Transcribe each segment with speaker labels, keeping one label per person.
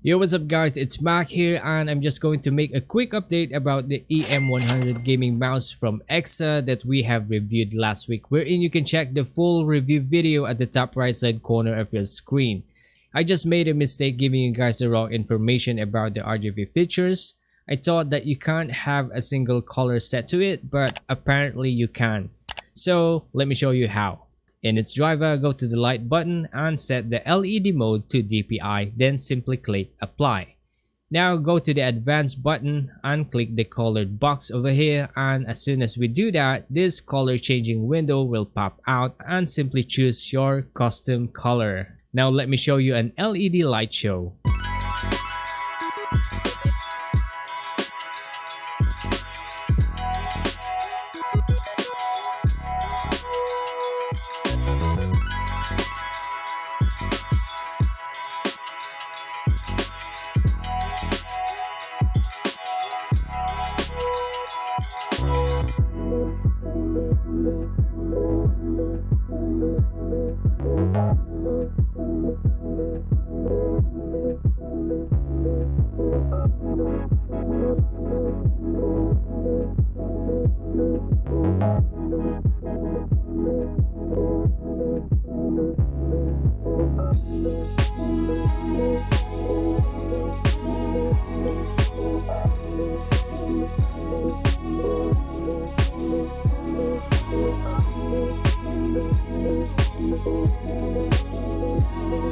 Speaker 1: Yo, what's up guys, it's Mac here and I'm just going to make a quick update about the EM100 gaming mouse from Eksa that we have reviewed last week, wherein you can check the full review video at the top right side corner of your screen. I just made a mistake giving you guys the wrong information about the RGB features. I thought that you can't have a single color set to it, but apparently you can. So let me show you how. In its driver, go to the light button and set the LED mode to DPI, then simply click apply. Now go to the advanced button and click the colored box over here, and as soon as we do that, this color changing window will pop out and simply choose your custom color. Now let me show you an LED light show.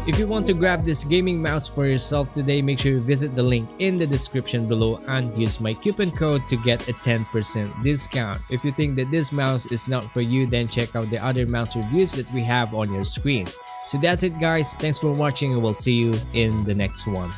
Speaker 1: If you want to grab this gaming mouse for yourself today, make sure you visit the link in the description below and use my coupon code to get a 10% discount. If you think that this mouse is not for you, then check out the other mouse reviews that we have on your screen. So that's it guys, thanks for watching and we'll see you in the next one.